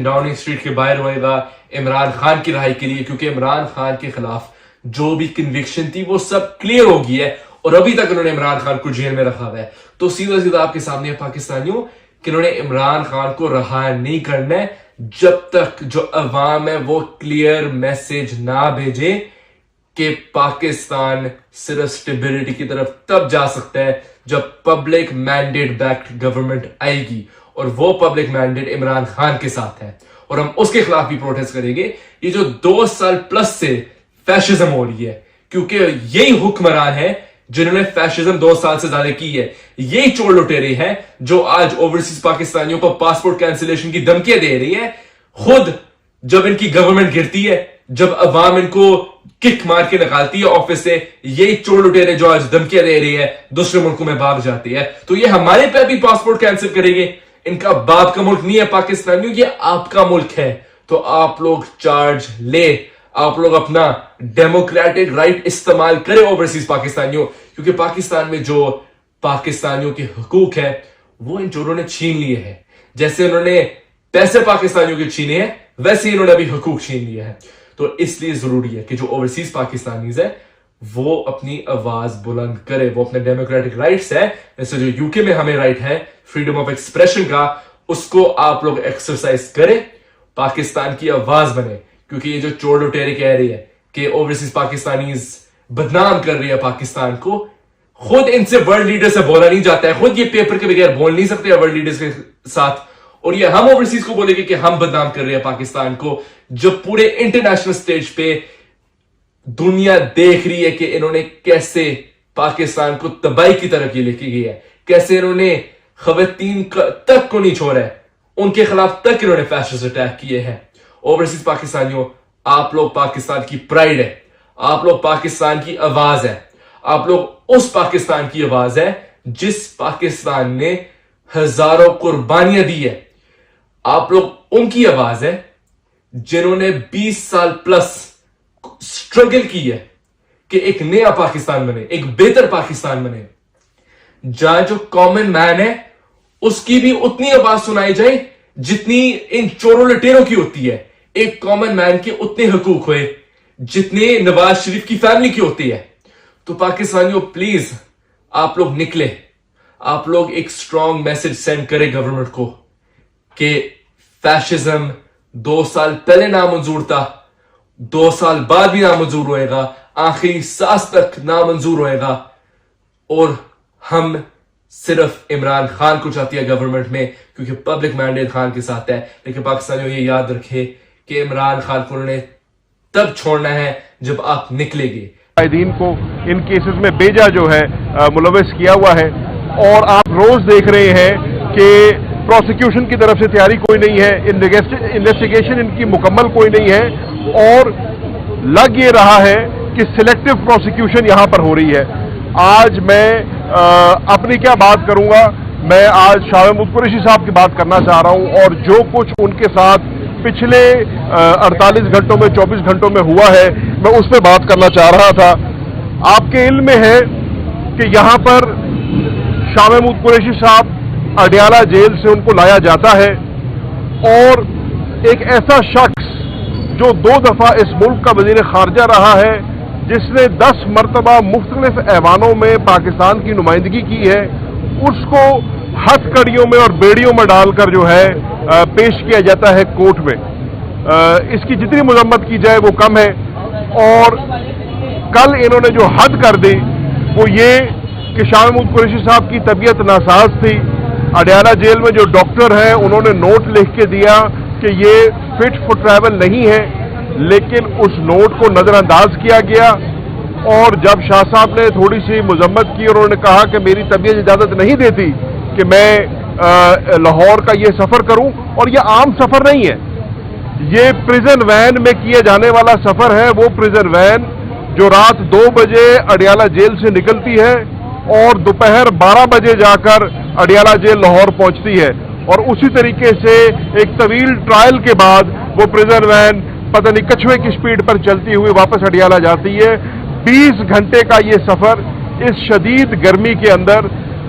Downing street کے باہر ہوئے گا عمران خان کی رہائی کے لیے، کیونکہ عمران خان کے خلاف جو بھی کنوکشن تھی وہ سب کلیئر ہو گئی ہے اور ابھی تک انہوں نے عمران خان کو جیل میں رکھا ہوا ہے. تو سیدھا سیدھا آپ کے سامنے پاکستانیوں کہ انہوں نے عمران خان کو رہا نہیں کرنا ہے جب تک جو عوام ہے وہ کلیئر میسج نہ بھیجے کہ پاکستان صرف سٹیبلٹی کی طرف تب جا سکتا ہے جب پبلک مینڈیٹ بیکڈ گورنمنٹ آئے گی، اور وہ پبلک مینڈیٹ عمران خان کے ساتھ ہے اور ہم اس کے خلاف بھی پروٹیسٹ کریں گے. یہ جو 2 سال پلس سے فیشزم ہو رہی ہے، کیونکہ یہی حکمران ہے جنہوں نے فیشزم 2 سال سے زیادہ کی ہے، یہی چور لٹیرے ہیں جو آج اوورسیز پاکستانیوں کو پاسپورٹ کینسلیشن کی دھمکیاں دے رہی ہے. خود جب ان کی گورنمنٹ گرتی ہے، جب عوام ان کو کک مار کے نکالتی ہے آفس سے، یہی چور لٹیرے جو آج دھمکیاں دے رہی ہے دوسرے ملکوں میں بھاگ جاتی ہے. تو یہ ہمارے پہ بھی پاسپورٹ کینسل کریں گے. ان کا باپ کا ملک نہیں ہے پاکستانیوں، یہ آپ کا ملک ہے. تو آپ لوگ چارج لے، آپ لوگ اپنا ڈیموکریٹک رائٹ استعمال کرے اوورسیز پاکستانیوں، کیونکہ پاکستان میں جو پاکستانیوں کے حقوق ہے وہ ان چوروں نے چھین لیے ہیں. جیسے انہوں نے پیسے پاکستانیوں کے چھینے ہیں، ویسے ہی انہوں نے ابھی حقوق چھین لیے ہیں. تو اس لیے ضروری ہے کہ جو اوورسیز پاکستانیز ہے وہ اپنی آواز بلند کرے، وہ اپنے ڈیموکریٹک رائٹس ہے، جیسے جو یو کے میں ہمیں رائٹ ہے فریڈم آف ایکسپریشن کا، اس کو آپ لوگ ایکسرسائز کریں، پاکستان کی آواز بنے. کیونکہ یہ جو چور لٹیرے کہہ رہی ہے کہ اوورسیز پاکستانیز بدنام کر رہی ہے پاکستان کو، خود ان سے ورلڈ لیڈر سے بولا نہیں جاتا ہے، خود یہ پیپر کے بغیر بول نہیں سکتے ورلڈ لیڈرز کے ساتھ، اور یہ ہم اوورسیز کو بولے گے کہ ہم بدنام کر رہے ہیں پاکستان کو، جب پورے انٹرنیشنل سٹیج پہ دنیا دیکھ رہی ہے کہ انہوں نے کیسے پاکستان کو تباہی کی طرف یہ لے کے گئی ہے، کیسے انہوں نے خواتین تک کو نہیں چھوڑا ہے، ان کے خلاف تک انہوں نے فیشسٹ اٹیک کیے ہیں. اوورسیز پاکستانیوں، آپ لوگ پاکستان کی پرائیڈ ہے، آپ لوگ پاکستان کی آواز ہے، آپ لوگ اس پاکستان کی آواز ہے جس پاکستان نے ہزاروں قربانیاں دی ہے. آپ لوگ ان کی آواز ہے جنہوں نے 20 سال پلس سٹرگل کی ہے کہ ایک نیا پاکستان بنے، ایک بہتر پاکستان بنے، جہاں جو کامن مین ہے اس کی بھی اتنی آواز سنائی جائے جتنی ان چوروں لٹیروں کی ہوتی ہے. ایک کامن مین کے اتنے حقوق ہوئے جتنے نواز شریف کی فیملی کی ہوتی ہے. تو پاکستانیوں پلیز آپ لوگ نکلے، آپ لوگ ایک سٹرونگ میسج سینڈ کرے گورنمنٹ کو کہ فیشزم 2 سال پہلے نامنظور تھا، 2 سال بعد بھی نامنظور ہوئے گا، آخری سانس تک نامنظور ہوئے گا، اور ہم صرف عمران خان کو چاہتی ہے گورنمنٹ میں کیونکہ پبلک مینڈیٹ خان کے ساتھ ہے. لیکن پاکستانیوں یہ یاد رکھے کہ عمران خان کو انہوں نے تب چھوڑنا ہے جب آپ نکلے گے. قائدین کو ان کیسز میں بیجا جو ہے ملوث کیا ہوا ہے، اور آپ روز دیکھ رہے ہیں کہ پروسیکیوشن کی طرف سے تیاری کوئی نہیں ہے، انویسٹیگیشن ان کی مکمل کوئی نہیں ہے، اور لگ یہ رہا ہے کہ سلیکٹو پروسیکیوشن یہاں پر ہو رہی ہے. آج میں اپنی کیا بات کروں گا، میں آج شاہ محمود قریشی صاحب کی بات کرنا چاہ رہا ہوں، اور جو کچھ ان کے ساتھ پچھلے 48 گھنٹوں میں 24 گھنٹوں میں ہوا ہے میں اس پہ بات کرنا چاہ رہا تھا. آپ کے علم میں ہے کہ یہاں پر شاہ محمود قریشی صاحب اڈیالہ جیل سے ان کو لایا جاتا ہے، اور ایک ایسا شخص جو 2 دفعہ اس ملک کا وزیر خارجہ رہا ہے، جس نے 10 مرتبہ مختلف ایوانوں میں پاکستان کی نمائندگی کی ہے، اس کو ہتھ کڑیوں میں اور بیڑیوں میں ڈال کر جو ہے پیش کیا جاتا ہے کورٹ میں. اس کی جتنی مذمت کی جائے وہ کم ہے. اور کل انہوں نے جو حد کر دی وہ یہ کہ شاہ محمود قریشی صاحب کی طبیعت ناساز تھی. اڈیالہ جیل میں جو ڈاکٹر ہیں انہوں نے نوٹ لکھ کے دیا کہ یہ فٹ فار ٹریول نہیں ہے، لیکن اس نوٹ کو نظر انداز کیا گیا. اور جب شاہ صاحب نے تھوڑی سی مذمت کی اور انہوں نے کہا کہ میری طبیعت اجازت نہیں دیتی کہ میں لاہور کا یہ سفر کروں، اور یہ عام سفر نہیں ہے، یہ پریزن وین میں کیے جانے والا سفر ہے. وہ پریزن وین جو رات 2 بجے اڈیالہ جیل سے نکلتی ہے اور دوپہر 12 بجے جا کر اڈیالہ جیل لاہور پہنچتی ہے، اور اسی طریقے سے ایک طویل ٹرائل کے بعد وہ پریزن وین پتہ نہیں کچھوے کی سپیڈ پر چلتی ہوئی واپس اڈیالہ جاتی ہے. 20 گھنٹے کا یہ سفر اس شدید گرمی کے اندر